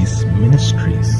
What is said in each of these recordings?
Seas Ministries.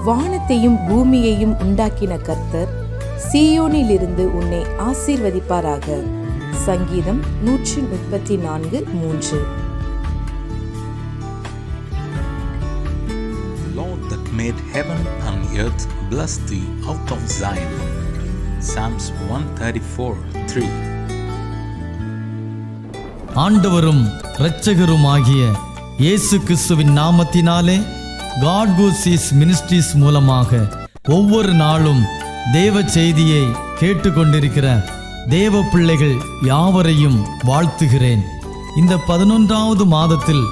வானத்தையும் பூமியையும் உண்டாக்கின கர்த்தர் சீயோனிலிருந்து உன்னை ஆசீர்வதிப்பாராக. சங்கீதம் 134:3. Lord that made heaven and earth, bless thee out of Zion. Psalms 134:3. ஆண்டவரும் இரட்சகருமாகிய இயேசு கிறிஸ்துவின் நாமத்தினாலே God Who Seas Ministries மூலமாக ஒவ்வொரு நாளும் தேவ செய்தியை கேட்டுக்கொண்டிருக்கிற தேவ பிள்ளைகள் யாவரையும் வாழ்த்துகிறேன். இந்த 11வது மாதத்தில்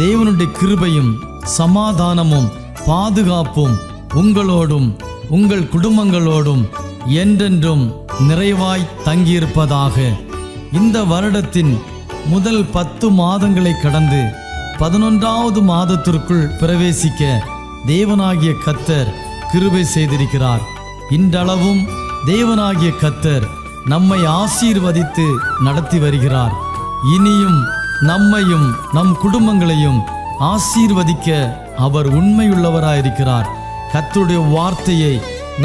தேவனுடைய கிருபையும் சமாதானமும் பாதுகாப்பும் உங்களோடும் உங்கள் குடும்பங்களோடும் என்றென்றும் நிறைவாய் தங்கியிருப்பதாக. இந்த வருடத்தின் முதல் 10 மாதங்களை கடந்து 11வது மாதத்திற்குள் பிரவேசிக்க தேவனாகிய கர்த்தர் கிருபை செய்திருக்கிறார். இன்றளவும் தேவனாகிய கர்த்தர் நம்மை ஆசீர்வதித்து நடத்தி வருகிறார். இனியும் நம்மையும் நம் குடும்பங்களையும் ஆசீர்வதிக்க அவர் உண்மையுள்ளவராயிருக்கிறார். கர்த்தருடைய வார்த்தையை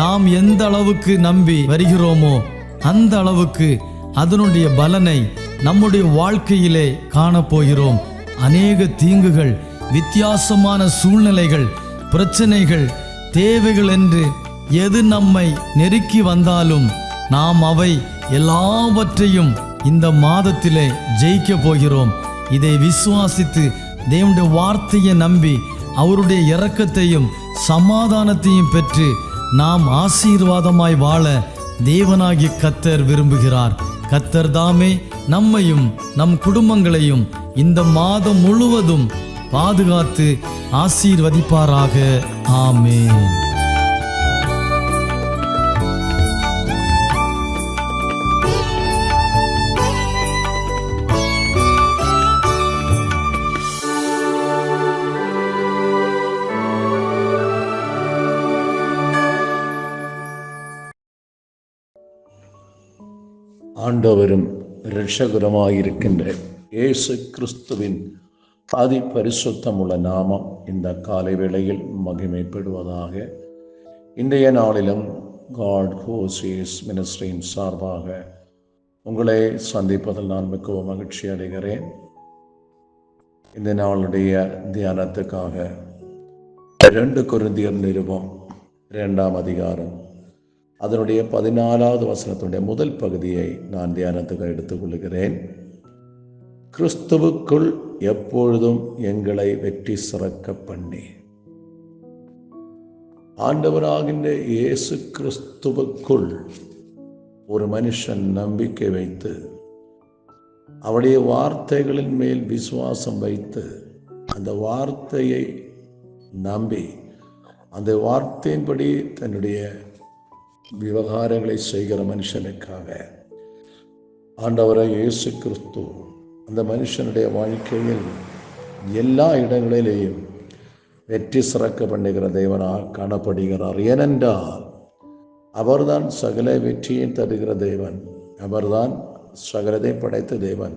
நாம் எந்த அளவுக்கு நம்பி வருகிறோமோ அந்த அளவுக்கு அதனுடைய பலனை நம்முடைய வாழ்க்கையிலே காணப்போகிறோம். அநேக தீங்குகள், வித்தியாசமான சூழ்நிலைகள், பிரச்சனைகள், தேவைகள் என்று எது நம்மை நெருக்கி வந்தாலும் நாம் அவை எல்லாவற்றையும் இந்த மாதத்திலே ஜெயிக்க போகிறோம். இதை விசுவாசித்து தேவனுடைய வார்த்தையை நம்பி அவருடைய இரக்கத்தையும் சமாதானத்தையும் பெற்று நாம் ஆசீர்வாதமாய் வாழ தேவனாகிய கர்த்தர் விரும்புகிறார். கர்த்தர் தாமே நம்மையும் நம் குடும்பங்களையும் இந்த மாதம் முழுவதும் பாதுகாத்து ஆசீர்வதிப்பாராக. ஆமென். ஆண்டவரும் இரட்சகருமாயிருக்கின்ற இயேசு கிறிஸ்துவின் அதிபரிசுத்தமுள்ள நாமம் இந்த காலை வேளையில் மகிமைப்படுவதாக. இன்றைய நாளிலும் God Who Seas மினிஸ்ட்ரியின் சார்பாக உங்களை சந்திப்பதில் நான் மிகவும் மகிழ்ச்சி அடைகிறேன். இந்த நாளுடைய தியானத்துக்காக 2 கொரிந்தியர் நிருபம் 2ஆம் அதிகாரம் அதனுடைய 14வது வசனத்துடைய முதல் பகுதியை நான் தியானத்துக்கு எடுத்துக்கொள்கிறேன். கிறிஸ்துவுக்குள் எப்பொழுதும் எங்களை வெற்றி சிறக்க பண்ணி. ஆண்டவராகின்ற இயேசு கிறிஸ்துவுக்குள் ஒரு மனுஷன் நம்பிக்கை வைத்து அவருடைய வார்த்தைகளின் மேல் விசுவாசம் வைத்து அந்த வார்த்தையை நம்பி அந்த வார்த்தையின்படி தன்னுடைய விவகாரங்களை செய்கிற மனுஷனுக்காக ஆண்டவராகிய இயேசு கிறிஸ்து அந்த மனுஷனுடைய வாழ்க்கையில் எல்லா இடங்களிலேயும் வெற்றி சிறக்க பண்ணுகிற தேவனாக காணப்படுகிறார். ஏனென்றால் அவர்தான் சகல வெற்றியை தருகிற தேவன், அவர்தான் சகலதை படைத்த தேவன்,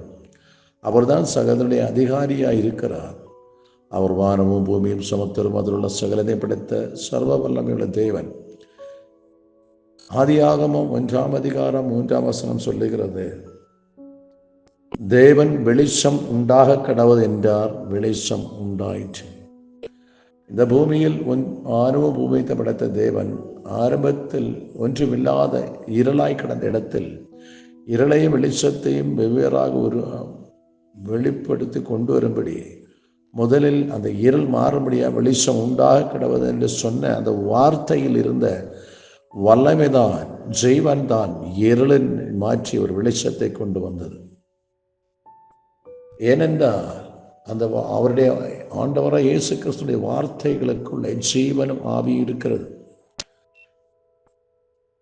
அவர்தான் சகலனுடைய அதிகாரியாக இருக்கிறார். அவர் வானமும் பூமியும் சமுத்திரம் அதிலுள்ள சகலதை படைத்த சர்வ வல்லமையுள்ள தேவன். ஆதியாகமம் 1ஆம் அதிகாரம் 3ஆம் வசனம் சொல்லுகிறது, தேவன் வெளிச்சம் உண்டாக கடவுள் என்றார், வெளிச்சம் உண்டாயிற்று. இந்த பூமியில் வானமும் பூமியை படைத்த தேவன் ஆரம்பத்தில் ஒன்றுமில்லாத இருளாய் கிடந்த இடத்தில் இருளையும் வெளிச்சத்தையும் வெவ்வேறாக வெளிப்படுத்தி கொண்டு வரும்படி முதலில் அந்த இருள் மாறும்படியாக வெளிச்சம் உண்டாக கிடவது என்று சொன்ன அந்த வார்த்தையில் இருந்த வல்லமைதான், ஜெய்வன் தான் இருளின் மாற்றி ஒரு வெளிச்சத்தை கொண்டு வந்தது. ஏனென்றால் அந்த அவருடைய ஆண்டவராக இயேசு கிறிஸ்துடைய வார்த்தைகளுக்குள்ளே ஜீவனும் ஆவி இருக்கிறது.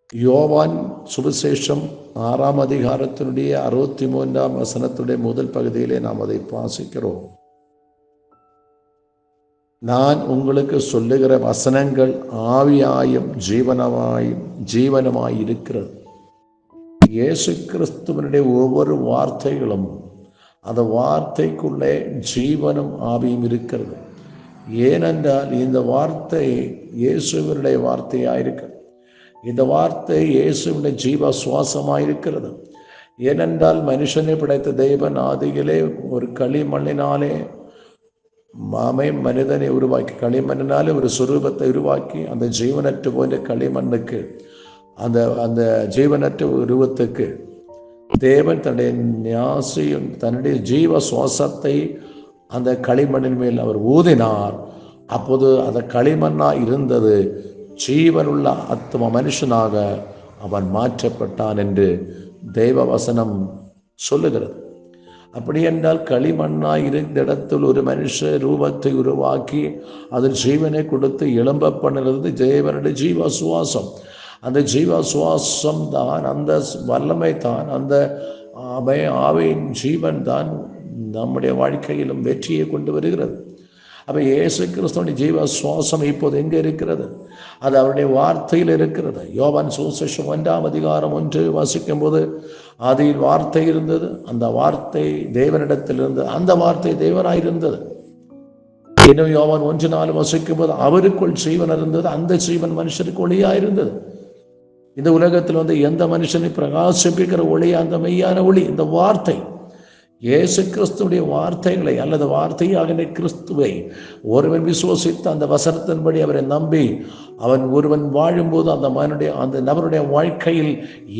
யோவான் சுவிசேஷம் 6ஆம் அதிகாரத்தினுடைய 63ஆம் வசனத்துடைய முதல் பகுதியிலே நாம் அதை வாசிக்கிறோம். நான் உங்களுக்கு சொல்லுகிற வசனங்கள் ஆவியாயும் ஜீவனமாய் இருக்கிறது. இயேசு கிறிஸ்துவனுடைய ஒவ்வொரு வார்த்தைகளும் அந்த வார்த்தைக்குள்ளே ஜீவனும் ஆவியும் இருக்கிறது. ஏனென்றால் இந்த வார்த்தை இயேசுவனுடைய வார்த்தையாயிருக்கிறது. இந்த வார்த்தை இயேசுவினுடைய ஜீவ சுவாசமாயிருக்கிறது. ஏனென்றால் மனுஷனை படைத்த தேவன் ஆதியிலே ஒரு களிமண்ணினாலே மனிதனை உருவாக்கி, களிமண்ணினாலே ஒரு சுரூபத்தை உருவாக்கி அந்த ஜீவனற்று போன்ற களிமண்ணுக்கு அந்த ஜீவனற்ற உருவத்துக்கு தேவன் தன்னுடைய ஞாசியும் தன்னுடைய ஜீவ சுவாசத்தை அந்த களிமண்ணின் மேல் அவர் ஊதினார். அப்போது அந்த களிமண்ணாக இருந்தது ஜீவனுள்ள ஆத்ம மனுஷனாக அவன் மாற்றப்பட்டான் என்று தெய்வ வசனம் சொல்லுகிறது. அப்படி என்றால் களிமண்ணாய் இருந்த இடத்தில் ஒரு மனுஷ ரூபத்தை உருவாக்கி அதில் ஜீவனை கொடுத்து எழும்ப பண்ணுறது தேவனுடைய ஜீவ சுவாசம். அந்த ஜீவ சுவாசம் தான், அந்த வல்லமை தான், அந்த ஆவியின் ஜீவன் தான் நம்முடைய வாழ்க்கையிலும் வெற்றியை கொண்டு வருகிறது. அப்போ இயேசு கிறிஸ்துவின் ஜீவ சுவாசம் இப்போது எங்கே இருக்கிறது? அது அவருடைய வார்த்தையில் இருக்கிறது. யோவான் சுவிசேஷம் 1ஆம் அதிகாரம் 1 வாசிக்கும் போது அதில் வார்த்தை இருந்தது, அந்த வார்த்தை தேவனிடத்தில் இருந்தது, அந்த வார்த்தை தேவனாயிருந்தது. இன்னும் யோவான் 1:4 வாசிக்கும் போது அவருக்குள் ஜீவன் இருந்தது, அந்த ஜீவன் மனுஷருக்கு ஒளியாயிருந்தது. இந்த உலகத்தில் எந்த மனுஷனை பிரகாசிப்பிக்கிற ஒளி அந்த மெய்யான ஒளி இந்த வார்த்தை. இயேசு கிறிஸ்துடைய வார்த்தைகளை அல்லது வார்த்தையாக கிறிஸ்துவை ஒருவன் விசுவசித்து அந்த வசனத்தின்படி அவரை நம்பி அவன் ஒருவன் வாழும்போது அந்த நபருடைய வாழ்க்கையில்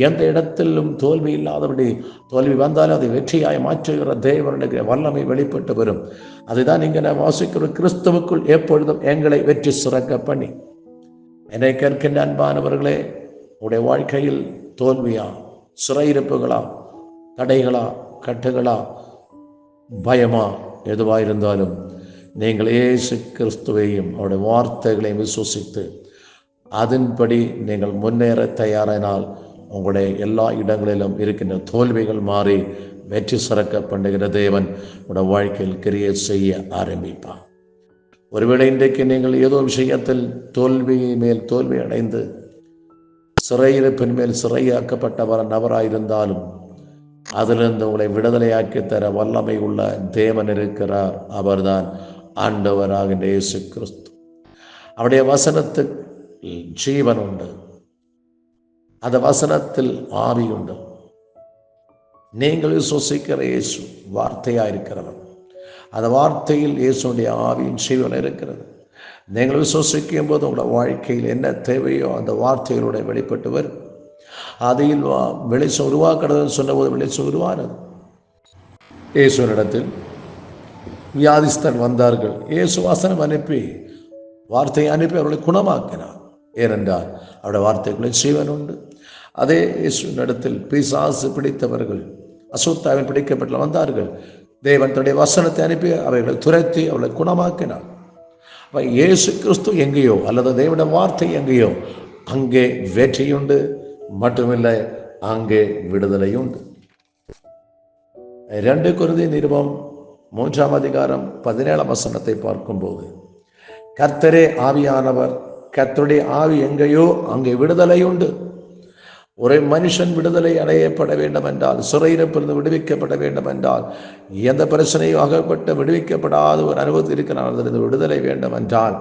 எந்த இடத்திலும் தோல்வி இல்லாதபடி, தோல்வி வந்தாலும் அதை வெற்றியாய் மாற்றுகிற தேவனுடைய வல்லமை வெளிப்பட்டு வரும். அதுதான் இங்கே நான் வாசிக்கிற கிறிஸ்துவுக்குள் எப்பொழுதும் எங்களை வெற்றி சிறக்க பண்ணி. என்னை கேட்கின்ற அன்பானவர்களே, உடைய வாழ்க்கையில் தோல்வியா, சிறையிருப்புகளா, தடைகளா, கட்டுகளா, பயமா, எதுவாயிருந்தாலும் நீங்கள் இயேசு கிறிஸ்துவையும் அவருடைய வார்த்தைகளையும் விசுவசித்து அதன்படி நீங்கள் முன்னேற தயாரானால் உங்களுடைய எல்லா இடங்களிலும் இருக்கின்ற தோல்விகள் மாறி வெற்றி சிறக்க பண்ணுகிற தேவன் உங்களுடைய வாழ்க்கையில் கிரியை செய்ய ஆரம்பிப்பார். ஒருவேளை இன்றைக்கு நீங்கள் ஏதோ விஷயத்தில் தோல்வி மேல் தோல்வி அடைந்து சிறையிருப்பின் மேல் சிறையாக்கப்பட்ட நபராயிருந்தாலும் அதிலிருந்து உங்களை விடுதலையாக்கி தர வல்லமை உள்ள தேவன் இருக்கிறார். அவர்தான் ஆண்டவராகின்ற இயேசு கிறிஸ்து. அவருடைய வசனத்தில் ஜீவன் உண்டு, அந்த வசனத்தில் ஆவி உண்டு. நீங்கள் விசுவசிக்கிற இயேசு வார்த்தையாயிருக்கிறவர். அந்த வார்த்தையில் இயேசுடைய ஆவியின் ஜீவன் இருக்கிறது. நீங்கள் விசுவசிக்கும் போது உங்களோட வாழ்க்கையில் என்ன தேவையோ அந்த வார்த்தைகளுடைய வெளிப்பட்டு வரும். அதில் வெளிச்சம் உருவாக்குறதுன்னு சொன்னபோது வெளிச்சம் உருவானது. இயேசுவினிடத்தில் வியாதிஸ்தர் வந்தார்கள். இயேசு வசனம் அனுப்பி, வார்த்தையை அனுப்பி அவர்களை குணமாக்கினார். ஏனென்றால் அவருடைய வார்த்தைக்குள்ளே ஜீவன் உண்டு. அதே இயேசுவினிடத்தில் பிசாசு பிடித்தவர்கள், அசுத்தாவின் பிடிக்கப்பட்ட வந்தார்கள். தேவன் தன்னுடைய வசனத்தை அனுப்பி அவைகளை துரத்தி அவர்களை குணமாக்கினார். இயேசு கிறிஸ்து எங்கேயோ அல்லது தேவனுடைய வார்த்தை எங்கேயோ அங்கே வெற்றியுண்டு, மட்டுமில்லை அங்கே விடுதலையுண்டு. 2 கொரிந்தியர் நிருபம் 3ஆம் அதிகாரம் 17ஆம் வசனத்தை பார்க்கும்போது, கர்த்தரே ஆவியானவர், கர்த்தருடைய ஆவி எங்கேயோ அங்கே விடுதலையுண்டு. ஒரு மனுஷன் விடுதலை அடையப்பட வேண்டும் என்றால், சிறையிருப்பிலிருந்து விடுவிக்கப்பட வேண்டும் என்றால், எந்த பிரச்சனையும் அகப்பட்டு விடுவிக்கப்படாத ஒரு அனுபவத்தில் இருக்கிறார், அதிலிருந்து விடுதலை வேண்டும் என்றால்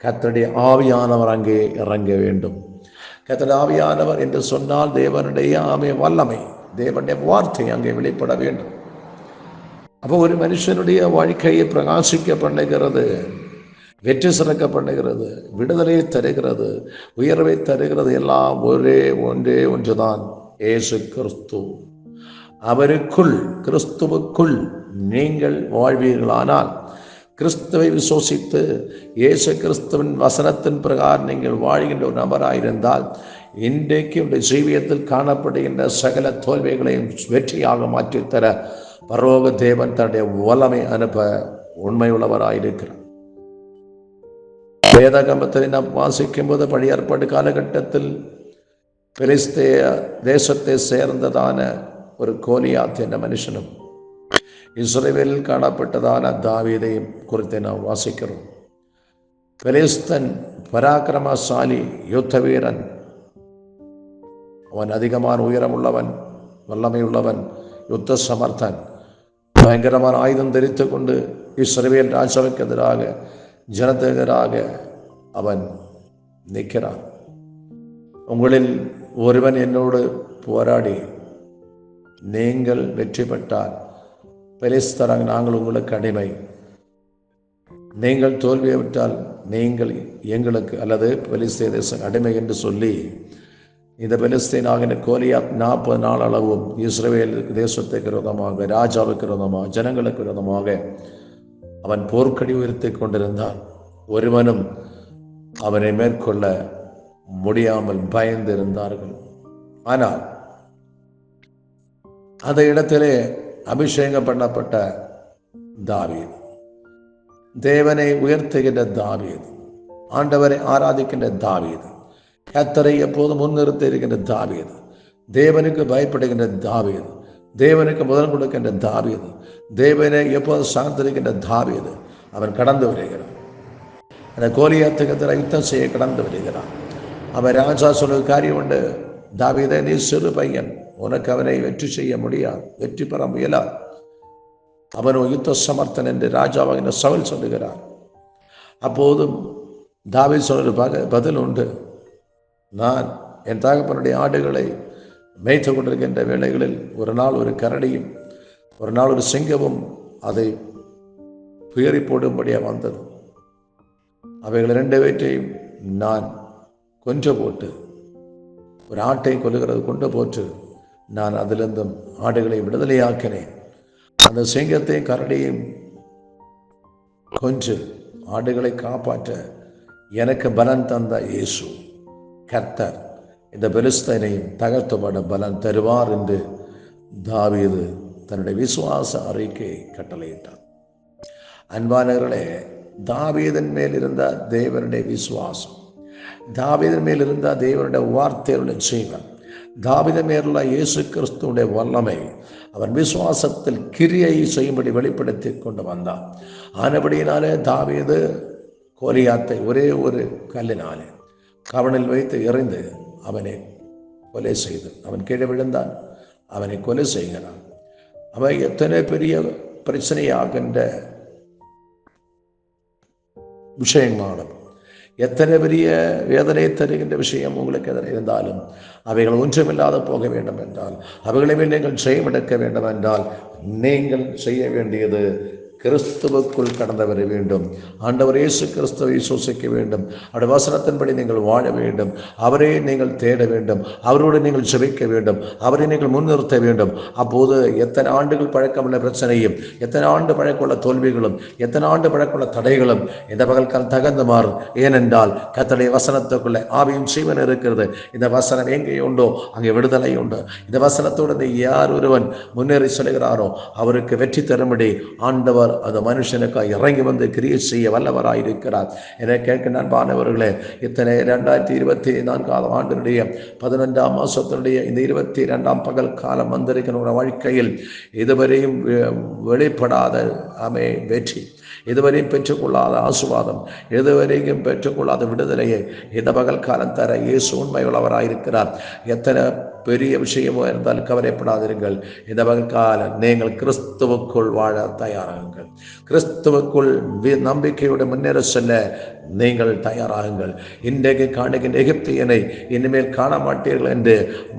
கர்த்தருடைய ஆவியானவர் அங்கே இறங்க வேண்டும். கர்த்தருடைய ஆவியானவர் என்று சொன்னால் தேவனுடைய வல்லமை, தேவனுடைய வார்த்தை அங்கே வெளிப்பட வேண்டும். அப்போ ஒரு மனுஷனுடைய வாழ்க்கையை பிரகாசிக்க பண்ணுகிறது, வெற்றி சிறக்க பண்ணுகிறது, விடுதலையை தருகிறது, உயர்வை தருகிறது. எல்லாம் ஒன்றே ஒன்றுதான், இயேசு கிறிஸ்து. அவருக்குள், கிறிஸ்துவுக்குள் நீங்கள் வாழ்வீர்களானால், கிறிஸ்துவை விசுவசித்து இயேசு கிறிஸ்துவின் வசனத்தின் பிரகாரம் நீங்கள் வாழ்கின்ற ஒரு நபராயிருந்தால், இன்றைக்கு உடைய ஜீவியத்தில் காணப்படுகின்ற சகல தோல்விகளையும் வெற்றியாக மாற்றித்தர பரலோக தேவன் தன்னுடைய வல்லமை அனுப்ப உண்மையுள்ளவராயிருக்கிறார். வேதாகமத்தை நாம் வாசிக்கும் போது பழைய ஏற்பாடு காலகட்டத்தில் பெலிஸ்தேய தேசத்தை சேர்ந்ததான ஒரு கோலியாத் என்ற மனுஷனும் இஸ்ரவேலில் காணப்பட்டதான தாவீதையும் குறித்து நாம் வாசிக்கிறோம். பெலிஸ்தன் பராக்கிரமசாலி, யுத்த வீரன். அவன் அதிகமான உயரமுள்ளவன், வல்லமையுள்ளவன், யுத்த சமர்த்தன். பயங்கரமான ஆயுதம் தரித்து கொண்டு இஸ்ரவேல் ராஜாவுக்கு எதிராக, ஜனத்துக்கு எதிராக அவன் நிற்கிறான். உங்களில் ஒருவன் என்னோடு போராடி நீங்கள் வெற்றி பெற்றால் பெலிஸ்தராக நாங்கள் உங்களுக்கு அடிமை, நீங்கள் தோல்வியை விட்டால் நீங்கள் எங்களுக்கு அல்லது பெலிஸ்தே தேசம் அடிமை என்று சொல்லி இந்த பெலிஸ்தீனாகின கோலியாத் 40 நாள் அளவும் இஸ்ரவேல் தேசத்துக்கு விரோதமாக, ராஜாவுக்கு விரோதமாக, ஜனங்களுக்கு விரோதமாக அவன் போர்க்கடி உயர்த்தி கொண்டிருந்தான். ஒருவனும் அவனை மேற்கொள்ள முடியாமல் பயந்து இருந்தார்கள். ஆனால் அந்த இடத்திலே அபிஷேகம் பண்ணப்பட்ட தாவீது, தேவனை உயர்த்துகின்ற தாவீது, ஆண்டவரை ஆராதிக்கின்ற தாவீது, கர்த்தரை எப்போது முன்னிறுத்தி இருக்கின்ற தாவீது, தேவனுக்கு பயப்படுகின்ற தாவீது, தேவனுக்கு முதல் கொடுக்கின்ற தாவீது, தேவனை எப்போது சார்ந்திருக்கின்ற தாவீது அவன் கடந்து வருகிறான். அந்த கோலியாத்துக்கு எதிராக யுத்தம் செய்ய கடந்து வருகிறான். அவன் ராஜா சொல்ல காரியம் உண்டு, தாவீதை நீ சிறு பையன், உனக்கு அவனை வெற்றி செய்ய முடியாது, வெற்றி பெற முயலாது. அவனோ யுத்த சமர்த்தன் என்று ராஜாவாக சவுல் சொல்லுகிறார். அப்போதும் தாவீது சொல்ற பதில் உண்டு, நான் என் தகப்பனுடைய ஆடுகளை மேய்த்து கொண்டிருக்கின்ற வேளைகளில் ஒரு நாள் ஒரு கரடியும் ஒரு நாள் ஒரு சிங்கமும் அதை புயறி போடும்படியாக வந்தது. அவைகள் 2 பேற்றையும் நான் கொன்று போட்டு, ஒரு ஆட்டை கொல்லுகிறது கொண்டு போட்டு நான் அதிலிருந்தும் ஆடுகளை விடுதலையாக்கினேன். அந்த சிங்கத்தையும் கரடியையும் கொன்று ஆடுகளை காப்பாற்ற எனக்கு பலன் தந்த இயேசு கர்த்தர் இந்த பெலிஸ்தீனையும் தகர்த்துப்பட பலன் தருவார் என்று தாவீது தன்னுடைய விசுவாச அறிக்கையை கட்டளையிட்டார். அன்பானவர்களே, தாவீதின் மேல் இருந்த தேவனுடைய விசுவாசம், தாவீதின் மேல் இருந்த தேவனுடைய வார்த்தையுடைய ஜீவன், தாவீதின் மேலுள்ள இயேசு கிறிஸ்துவுடைய வல்லமை அவன் விசுவாசத்தில் கிரியை செய்யும்படி வெளிப்படுத்தி கொண்டு வந்தான். ஆனபடியினாலே தாவீது கோலியாத்தை ஒரே ஒரு கல்லினாலே கவனில் வைத்து எறிந்து அவனை கொலை செய்து, அவன் கீழே விழுந்தான், அவனை கொலை செய்கிறான். அவன் எத்தனை பெரிய பிரச்சனையாகின்ற விஷயமானது, எத்தனை பெரிய வேதனை தருகின்ற விஷயம் உங்களுக்கு எதிராக இருந்தாலும் அவைகள் ஒன்றுமில்லாத போக வேண்டும் என்றால், அவைகளை நீங்கள் செய்யமெடுக்க வேண்டும் என்றால், நீங்கள் செய்ய வேண்டியது கிறிஸ்துவுக்குள் கடந்து வர வேண்டும். ஆண்டவர் இயேசு கிறிஸ்துவை விசுவாசிக்க வேண்டும். அவருடைய வசனத்தின்படி நீங்கள் வாழ வேண்டும். அவரை நீங்கள் தேட வேண்டும். அவரோடு நீங்கள் ஜெபிக்க வேண்டும். அவரை நீங்கள் முன்னிறுத்த வேண்டும். அப்போது எத்தனை ஆண்டுகள் பழக்கமுள்ள பிரச்சனையும், எத்தனை ஆண்டு பழக்கமுள்ள தோல்விகளும், எத்தனை ஆண்டு பழக்கமுள்ள தடைகளும் இந்த பகல்கால் தகர்ந்து மாறும். ஏனென்றால் கர்த்தருடைய வசனத்துக்குள்ளே ஆவியும் ஜீவன் இருக்கிறது. இந்த வசனம் எங்கே உண்டோ அங்கே விடுதலை உண்டு. இந்த வசனத்தோடு யார் ஒருவன் முன்னேறி செல்கிறாரோ அவருக்கு வெற்றி தரும்படி ஆண்டவர் அந்த மனுஷனுக்காக இறங்கி வந்து கிரியை செய்ய வல்லவராயிருக்கிறார். என கேட்க நண்பானவர்களே, இத்தனை 2024 ஆண்டினுடைய 11ஆம் மாசத்தினுடைய இந்த 22ஆம் பகல் காலம் வந்திருக்கிற வாழ்க்கையில் இதுவரையும் வெளிப்படாத வெற்றி, இதுவரையும் பெற்றுக்கொள்ளாத ஆசீர்வாதம், இதுவரையும் பெற்றுக்கொள்ளாத விடுதலையை இந்த பகல் காலம் தர இயேசு உண்மை உள்ளவராயிருக்கிறார். எத்தனை பெரிய விஷயமோ இருந்தால் கவலைப்படாதிருங்கள். இந்த பகல் காலம் நீங்கள் கிறிஸ்துவுக்குள் வாழ தயாராகுங்கள். கிறிஸ்துவுக்குள் நம்பிக்கையோடு முன்னேற செல்ல நீங்கள் தயாராகுங்கள். இன்றைக்கு காணுகின்ற எகிப்தியனை இனிமேல் காண மாட்டீர்கள் என்று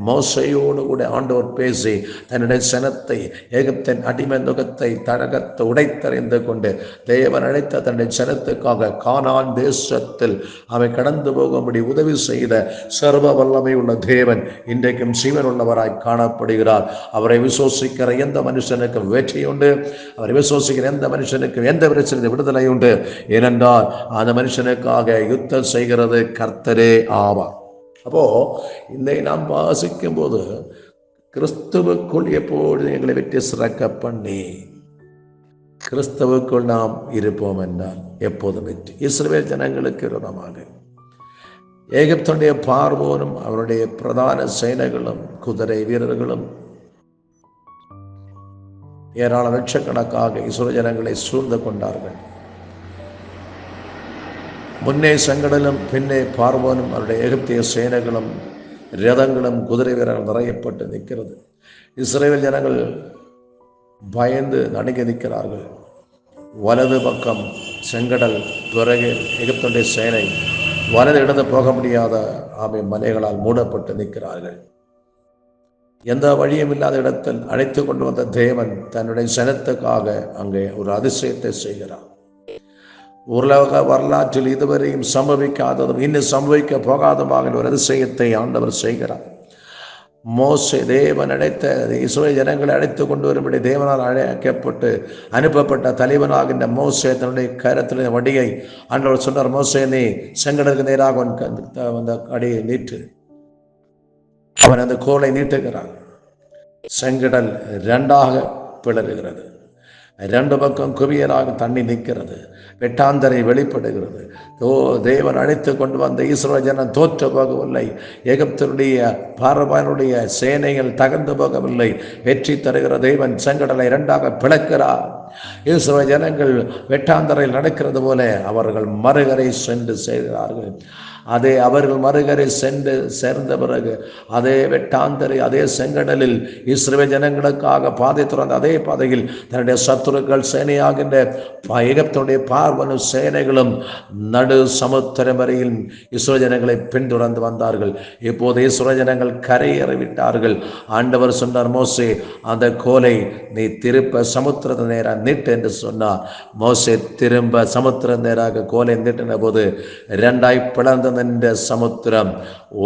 மோசையோடு கூட ஆண்டவர் பேசி தன்னுடைய சனத்தை எகிப்தின் அடிமை நுகத்தை தடகத்தை உடைத்தறிந்து கொண்டு தேவன் அழைத்த தன்னுடைய சனத்துக்காக கானான் தேசத்தில் அவை கடந்து போகும்படி உதவி செய்த சர்வ வல்லமை உள்ள தேவன் இன்றைக்கும் ஜீவன் உள்ளவராய் காணப்படுகிறார். அவரை விசுவாசிக்கிற எந்த மனுஷனுக்கும் வெற்றி உண்டு. அவரை விசுவாசிக்கிற எந்த மனுஷனுக்கும் எந்த பிரச்சனை விடுதலை உண்டு. ஏனென்றால் அந்த மனுஷனுக்காக யுத்தம் செய்கிறது கர்த்தரே ஆவார். அப்போ இந்த நாம் வாசிக்கும் போது கிறிஸ்துவுக்குள் எப்பொழுதும் எங்களை வெற்றி சிறக்க பண்ணி கிறிஸ்துவுக்குள் நாம் இருப்போம் என்றால் எப்போதும் வெற்றி. இஸ்ரவேல் ஜனங்களுக்கு விரோதமாக எகிப்துடைய பார்வோனும் அவருடைய பிரதான சேனைகளும் குதிரை வீரர்களும் ஏராள லட்சக்கணக்காக இஸ்ரவேல் ஜனங்களை சூழ்ந்து கொண்டார்கள். முன்னே செங்கடலும் பின்னே பார்வோனும் அவருடைய எகிப்திய சேனைகளும் ரதங்களும் குதிரை வீரர்கள் நிறையப்பட்டு நிற்கிறது. இஸ்ரவேல் ஜனங்கள் பயந்து நடுங்கி நிற்கிறார்கள். வலது பக்கம் செங்கடல், பிறகு எகிப்துடைய சேனை, வலது இடந்து போக முடியாத மலைகளால் மூடப்பட்டு நிற்கிறார்கள். எந்த வழியும் இல்லாத இடத்தில் அழைத்து கொண்டு வந்த தேவன் தன்னுடைய சனத்துக்காக அங்கே ஒரு அதிசயத்தை செய்கிறார். உலக வரலாற்றில் இதுவரையும் சம்பவிக்காததும் இன்னும் சம்பவிக்க போகாதமாக ஒரு அதிசயத்தை ஆண்டவர் செய்கிறார். மோசே தேவன் அழைத்த இஸ்ரவேல் ஜனங்களை அழைத்து கொண்டு வரும்படி தேவனால் அழைக்கப்பட்டு அனுப்பப்பட்ட தலைவனாகின்ற மோசே தன்னுடைய கரத்தில் வடியை ஆண்டவர் சொன்னார், மோசே நீ செங்கடலுக்கு நேராக அந்த அடியை நீட்டு. அவன் அந்த கோலை நீட்டுகிறான். செங்கடல் இரண்டாக பிளறுகிறது. இரண்டு பக்கம் குவியலாக தண்ணி நிற்கிறது. வெட்டாந்தரை வெளிப்படுகிறது. தேவன் அழைத்து கொண்டு வந்த இஸ்ரவேல் ஜனம் தோற்று போகவில்லை. எகிப்தினுடைய பார்வோனுடைய சேனைகள் தகர்ந்து போகவில்லை. வெற்றி தருகிற தேவன் செங்கடலை இரண்டாக பிளக்கிறார். இஸ்ரவேல் ஜனங்கள் வெட்டாந்தரையில் நடக்கிறது போல அவர்கள் மறுகரை சென்று செய்கிறார்கள். அதே அவர்கள் மறுகரை சென்று சேர்ந்த பிறகு அதே வெட்டாந்தரை அதே செங்கடலில் இஸ்ரவேல் ஜனங்களுக்காக பாதை துறந்த அதே பாதையில் தன்னுடைய சத்துருக்கள் சேனையாகின்ற எகிப்துடைய பார்வோனும் சேனைகளும் நடு சமுத்திரம் வரையில் இஸ்ரவேல் ஜனங்களை பின்தொடர்ந்து வந்தார்கள். இப்போது இஸ்ரவேல் ஜனங்கள் கரையேறிவிட்டார்கள். ஆண்டவர் சொன்னார், மோசே அந்த கோலை நீ திருப்ப சமுத்திரத்தை நேராக நீட்டு என்று சொன்னார். மோசே திரும்ப சமுத்திர நேராக கோலை நீட்டின போது இரண்டாய் பிளந்த நின்ற சமுத்திரம்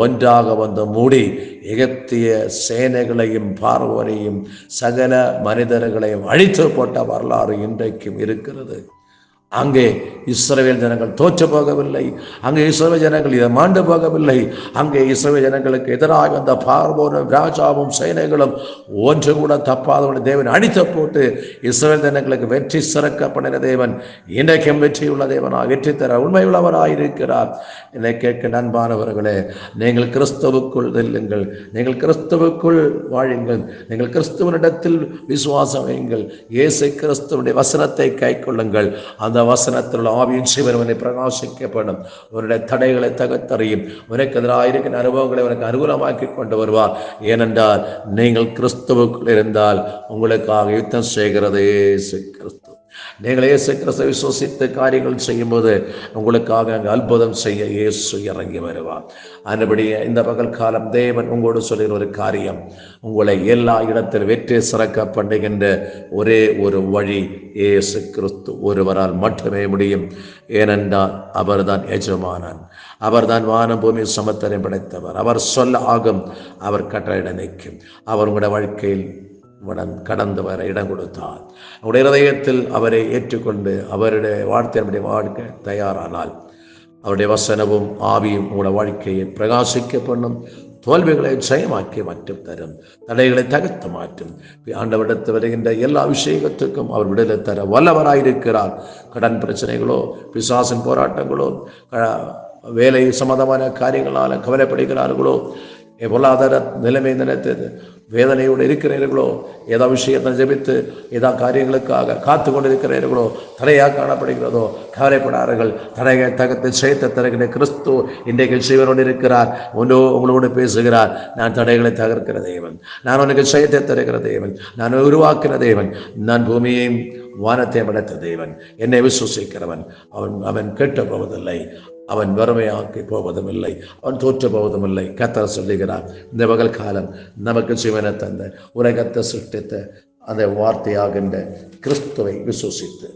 ஒன்றாக வந்து மூடி எகிப்திய சேனைகளையும் பார்வோனையும் சகல மனிதர்களையும் அழித்து போட்ட வரலாறு இன்றைக்கும் இருக்கிறது. அங்கே இஸ்ரவேல் ஜனங்கள் தோற்று போகவில்லை. அங்கே இஸ்ரவேல் ஜனங்கள் இதை மாண்டு போகவில்லை. அங்கே இஸ்ரவேல் ஜனங்களுக்கு எதிராக வந்த பார்வோனும் ராஜாவும் சேனைகளும் ஒன்று கூட தப்பாதவன் தேவன் அடித்து போட்டு இஸ்ரவேல் ஜனங்களுக்கு வெற்றி சிறக்க பண்ணின தேவன் இன்றைக்கும் வெற்றியுள்ள தேவனாக வெற்றி தர உண்மையுள்ளவராயிருக்கிறார். என்னை கேட்க நண்பானவர்களே, நீங்கள் கிறிஸ்துவுக்குள் செல்லுங்கள், நீங்கள் கிறிஸ்துவுக்குள் வாழுங்கள், நீங்கள் கிறிஸ்துவனிடத்தில் விசுவாசம் வையுங்கள், இயேசு கிறிஸ்துவனுடைய வசனத்தை கைக்கொள்ளுங்கள். அந்த வசனத்தில் ஆவியின் சிவருவனை பிரகாசிக்கப்படும். உன்னுடைய தடைகளை தகத்தறியும். உனக்கு எதிராக இருக்கிற அனுபவங்களை உனக்கு அனுகூலமாக்கி கொண்டு வருவார். ஏனென்றால் நீங்கள் கிறிஸ்துவுக்குள் இருந்தால் உங்களுக்காக யுத்தம் செய்கிறது இயேசு கிறிஸ்து. நீங்கள் இயேசு கிறிஸ்துவை விசுவாசித்து காரியங்கள் செய்யும்போது உங்களுக்காக அங்கு அற்புதம் செய்ய இயேசு இறங்கி வருவார். அதுபடி இந்த பகல் காலம் தேவன் உங்களோடு சொல்லுகிற ஒரு காரியம், உங்களை எல்லா இடத்திலும் வெற்றி சிறக்க பண்ணுகின்ற ஒரே ஒரு வழி இயேசு கிறிஸ்து ஒருவரால் மட்டுமே முடியும். ஏனென்றால் அவர்தான் எஜமானன், அவர்தான் வானம் பூமி சமத்தரை படைத்தவர். அவர் சொல்ல ஆகும், அவர் கட்டளையிட நிற்கும். அவர் உங்களுடைய வாழ்க்கையில் கடந்து வர இடம் கொடுத்தார். அவருடைய இதயத்தில் அவரை ஏற்றுக்கொண்டு அவருடைய வாழ்க்கையினுடைய வாழ்க்கை தயாரானால் அவருடைய வசனமும் ஆவியும் உங்களுடைய வாழ்க்கையை பிரகாசிக்க பண்ணும். தோல்விகளை ஜெயமாக்கி மாற்றும் தரும். தடைகளை தகர்த்து மாற்றும். ஆண்டவரிடத்து வருகின்ற எல்லா விஷயத்துக்கும் அவர் விடுதலை தர வல்லவராயிருக்கிறார். கடன் பிரச்சனைகளோ, பிசாசின் போராட்டங்களோ, வேலை சம்பந்தமான காரியங்களால் கவலைப்படுகிறார்களோ, பொருளாதார நிலைமை நினைத்து வேதனையோடு இருக்கிறீர்களோ, ஏதோ விஷயத்தை ஜெபித்து ஏதோ காரியங்களுக்காக காத்து கொண்டிருக்கிறீர்களோ, தடையாக காணப்படுகிறதோ, கவலைப்படார்கள். தடைகள் தகத்து செய்த தருகிற கிறிஸ்து இன்றைக்கு செய்வனோடு இருக்கிறார். உங்களோடு பேசுகிறார். நான் தடைகளை தகர்க்கிற தேவன், நான் உனக்கு செய்த தருகிற தேவன், நான் உருவாக்கிற தேவன், நான் பூமியையும் வானத்தையும் படைத்த தேவன். என்னை விசுவசிக்கிறவன் அவன் கெட்டு போவதில்லை, அவன் வறுமையாக்கி போவதும் இல்லை, அவன் தோற்று போவதும் இல்லை. கர்த்தர் சொல்லுகிறார். இந்த பகல் காலம் நமக்கு சிவனை தந்த உலகத்தை சிருஷ்டித்த அந்த வார்த்தையாகின்ற கிறிஸ்துவை விசுவசித்து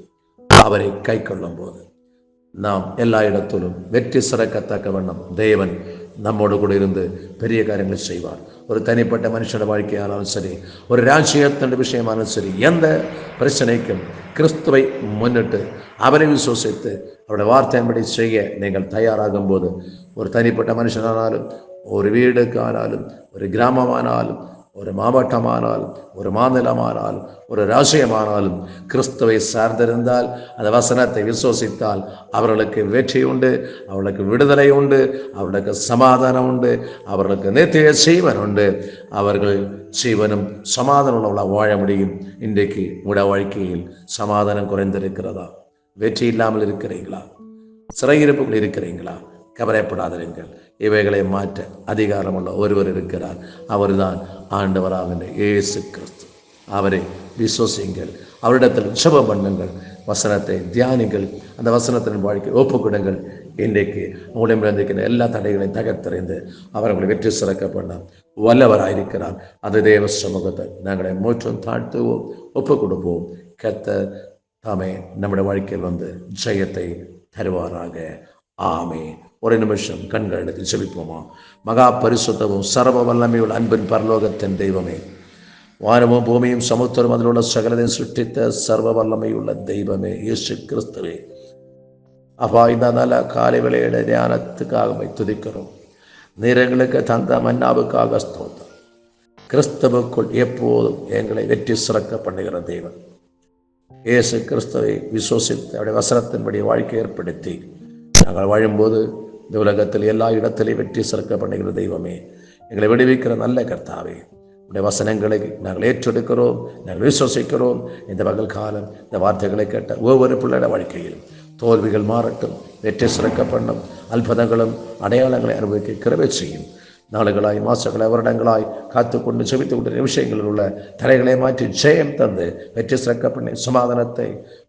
அவரை கை கொள்ளும் போது நாம் எல்லா இடத்திலும் வெற்றி சிறக்கத்தக்க வண்ணம் தேவன் நம்மோடு கூட இருந்து பெரிய காரியங்களை செய்வார். ஒரு தனிப்பட்ட மனுஷனோட வாழ்க்கையானாலும் சரி, ஒரு ராஜ்யத்தின் விஷயமானாலும் சரி, எந்த பிரச்சனைக்கும் கிறிஸ்துவை முன்னிட்டு அவரை விசுவசித்து அவருடைய வார்த்தையின்படி செய்ய நீங்கள் தயாராகும் போது ஒரு தனிப்பட்ட மனுஷனானாலும், ஒரு வீடுக்கானாலும், ஒரு கிராமமானாலும், ஒரு மாவட்டமானாலும் ஒரு மாநிலமானாலும் ஒரு ராஜ்யமானாலும் கிறிஸ்துவை சார்ந்திருந்தால் அந்த வசனத்தை விசுவசித்தால் அவர்களுக்கு வெற்றி உண்டு, அவர்களுக்கு விடுதலை உண்டு, அவர்களுக்கு சமாதானம் உண்டு, அவர்களுக்கு நித்திய ஜீவன் உண்டு. அவர்கள் ஜீவனும் சமாதானம் வாழ முடியும். இன்றைக்கு உட வாழ்க்கையில் சமாதானம் குறைந்திருக்கிறதா? வெற்றி இல்லாமல் இருக்கிறீங்களா? சிறையிருப்புகள் இருக்கிறீங்களா? கவலைப்படாதிருங்கள். இவைகளை மாற்ற அதிகாரமுள்ள ஒருவர் இருக்கிறார். அவர்தான் ஆண்டவராகின்ற இயேசு கிறிஸ்து. அவரை விசுவசிங்கள், அவரிடத்தில் ஜெபம் பண்ணுங்கள், வசனத்தை தியானிங்கள், அந்த வசனத்தின் வாழ்க்கை ஒப்புக்கொடுங்கள். இன்றைக்கு உங்களிடம் எல்லா தடைகளையும் தகர்த்தறிந்து அவர்களை வெற்றி சிறக்க பண்ண வல்லவராயிருக்கிறார். அது தேவ சமூகத்தை நாங்களை மூற்றும் தாழ்த்துவோம், ஒப்புக் கொடுப்போம். கர்த்தர் தாமே நம்முடைய வாழ்க்கையில் வந்து ஜெயத்தை தருவாராக. ஆமே. ஒரு நிமிஷம் கண்கள் எடுத்து செபிப்போமா? மகா பரிசுத்தமும் சர்வ வல்லமையுள்ள அன்பின் பரலோகத்தின் தெய்வமே, வானமும் பூமியும் சமுத்திரம் அதில் உள்ள சகலதையும் சிருஷ்டித்த சர்வ வல்லமையுள்ள தெய்வமே, இயேசு கிறிஸ்துவே, அப்பா, இந்த நல்ல காலை வேளையிட தியானத்துக்காக துதிக்கிறோம். நீர் எங்களுக்கு தந்த மன்னாவுக்காக ஸ்தோத்திரம். கிறிஸ்துவுக்குள் எப்போதும் எங்களை வெற்றி சிறக்க பண்ணுகிற தெய்வன் இயேசு கிறிஸ்துவை விசுவசித்து அவருடைய வசனத்தின்படி வாழ்க்கை ஏற்படுத்தி நாங்கள் வாழும்போது இந்த உலகத்தில் எல்லா இடத்திலையும் வெற்றி சிறக்க பண்ணுகிற தெய்வமே, எங்களை விடுவிக்கிற நல்ல கர்த்தாவே, உடைய வசனங்களை நாங்கள் ஏற்றெடுக்கிறோம், நாங்கள் விசுவசிக்கிறோம். இந்த பகல் காலம் இந்த வார்த்தைகளை கேட்ட ஒவ்வொரு பிள்ளைட வாழ்க்கையிலும் தோல்விகள் மாறட்டும், வெற்றி சிறக்க பண்ணும், அற்புதங்களும் அடையாளங்களை அனுபவிக்க கிருபை செய்யும். நாளுகளாய், மாசங்களாய், வருடங்களாய் காத்துக்கொண்டு செபித்து கொண்ட நிமிஷங்களில் உள்ள தடைகளை மாற்றி ஜெயம் தந்து வெற்றி சிறக்க பண்ணி சமாதானத்தை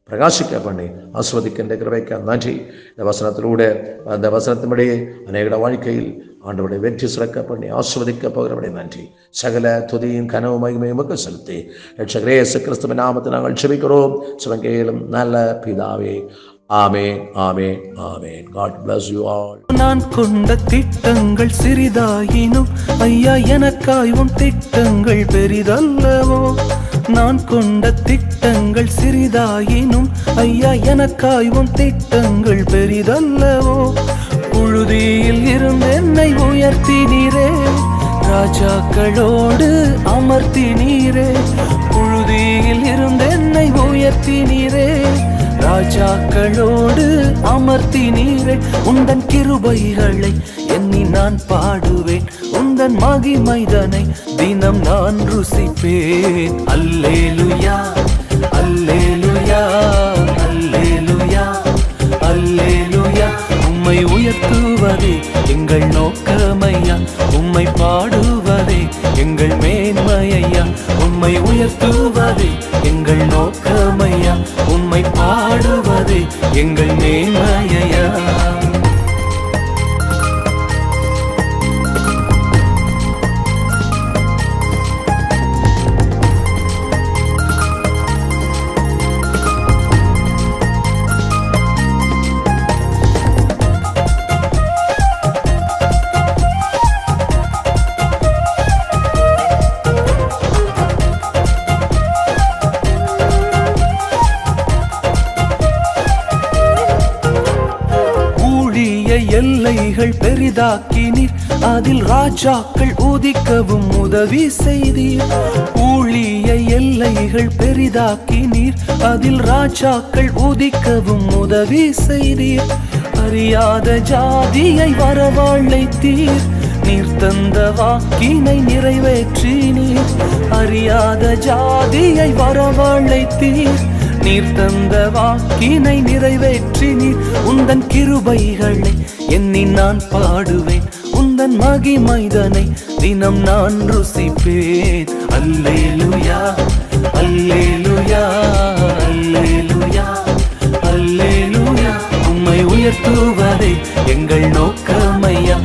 பிரகாசிக்க பண்ணி ஆஸ்வதிக்கின்ற கிருபைக்கு நன்றி. இந்த வசனத்திலூടെ அந்த வசனத்தின்படியே அநேக வாழ்க்கையில் ஆண்டவருடைய வெற்றி சிறக்க பண்ணி ஆஸ்வதிக்க போகிறவருடைய நன்றி. சகல துதியும் கனவு மகிமையும் செலுத்தி ரட்சகரே இயேசு கிறிஸ்துவின் நாமத்தை நாங்கள் செபிக்கிறோம். சிவங்கேலும் நல்ல பிதாவே. ஆமென், ஆமென், ஆமென். God bless you all. நான் கொண்ட திட்டங்கள் சிறிதாயினும் ஐயா எனக்காய் உன் திட்டங்கள் பெரிதல்லவோ. நான் கொண்ட திட்டங்கள் சிறிதாயினும் ஐயா எனக்காய் உன் திட்டங்கள் பெரிதல்லவோ. புழுதியில் இருந்து என்னை உயர்த்தினீரே, ராஜாக்களோடு அமர்த்தினீரே. புழுதியில் இருந்து என்னை உயர்த்தினீரே, ராஜாக்களோடு அமர்த்தினீரே. உந்தன் கிருபைகளை எண்ணி நான் பாடுவேன், உந்தன் மகிமைதனை தினம் நான் ருசிப்பேன். அல்லேலுயா, அல்லேலுயா, அல்லேலுயா, அல்லேலுயா. உம்மை உயர்த்துவதே எங்கள் நோக்கமையா, உம்மை பாடுவதே எங்கள் மேன்மையா. உம்மை உயர்த்துவதே எங்கள் நோக்கமையா, உம்மை பாடுவதே எங்கள் மேன்மையா. எல்லைகள் பெரிதாக்கினீர், அதில் ராஜாக்கள் உதிக்கவும் உதவி செய்தீர். ஊழிய எல்லைகள் பெரிதாக்கினீர், அதில் ராஜாக்கள் உதிக்கவும் உதவி செய்தீர். அறியாத ஜாதியை வரவழைத்தீர், நீர் தந்த வாக்கினை நிறைவேற்றினீர். அறியாத ஜாதியை வரவழைத்தீர், நீர் தந்த வாக்கினை நிறைவேற்றினீர். உந்தன் கிருபைகளை எண்ணி நான் பாடுவேன், உந்தன் மகிமைதனை தினம் நான் ருசிப்பேன். அல்லேலுயா, அல்லேலுயா, அல்லேலுயா, அல்லேலுயா. உம்மை உயர்த்துவதே எங்கள் நோக்கமையா.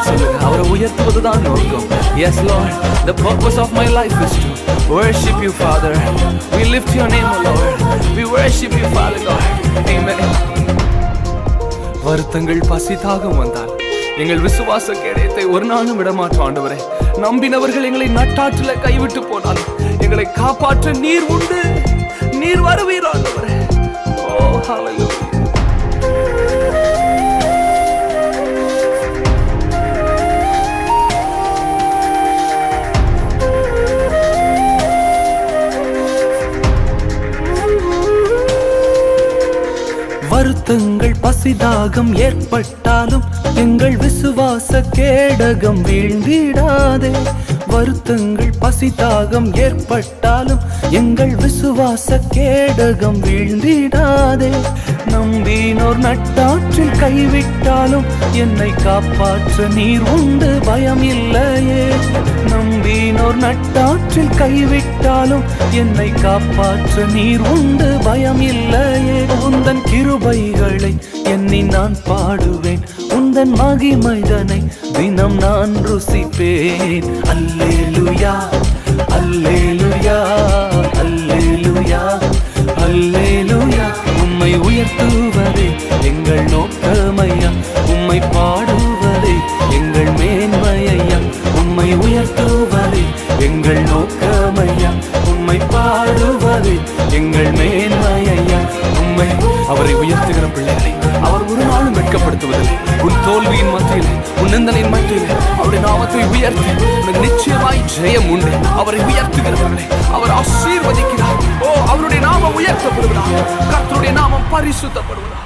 சொல்லுங்க, அவரை உயர்த்துவதுதான் நோக்கம். Yes Lord, the purpose of my life is to worship you, Father. We lift your name, O Lord. We worship you, Father God. Amen. வருத்தங்கள் பசி தாகம் வந்தால் எங்கள் விசுவாச கேடயத்தை ஒரு நாளும் விடமாற்றோம் ஆண்டவரே. நம்பினவர்கள் எங்களை நட்டாற்றில கைவிட்டு போனால் எங்களை காப்பாற்ற நீர் உண்டு, நீர் வருவீர் ஆண்டவரே. Oh, hallelujah. வருத்தங்கள் பசிதாகம் ஏற்பட்டாலும் எங்கள் விசுவாச கேடகம் வீழ்ந்திடாதே. வருத்தங்கள் பசிதாகம் ஏற்பட்டாலும் எங்கள் விசுவாச கேடகம் வீழ்ந்திடாதே. நம்பினோர் நட்டாற்றில் கைவிட்டாலும் என்னை காப்பாற்ற நீர் உண்டு, பயம் இல்லையே. நம்பினோர் நட்டாற்றில் கைவிட்டாலும் என்னை காப்பாற்ற நீர் உண்டு, பயம் இல்லையே. உந்தன் கிருபைகளை எண்ணி நான் பாடுவேன், உந்தன் மகிமைதனை தினம் நான் ருசிப்பேன். அல்லேலூயா அல்லேலூயா அல்லேலூயா அல்லேலூயா. உம்மை உயர்த்துவதே எங்கள் நோக்கமையா, உம்மை பாடுவதே எங்கள் மேன்மையா. உம்மை உயர்த்துவதே எங்கள் நோக்கமையா, உம்மை பாடுவதே எங்கள் மேன்மையா. உம்மை அவரை உயர்த்துகிற பிள்ளைகளை அவர் ஒரு நாளும் வெட்கப்படுத்துவதில்லை. உன் தோல்வியின் மத்தியில், உன் நிந்தனையின் மத்தியில் அவருடைய நாமத்தை உயர்த்தி உனக்கு நிச்சயமாய் ஜெயம் உண்டு. அவரை உயர்த்துகிறவர்களை அவர் ஆசீர்வதிக்கிறார். ஓ, அவருடைய நாமம் உயர்த்தப்படுவதா, கர்த்தருடைய நாமம் பரிசுத்தப்படுவதா.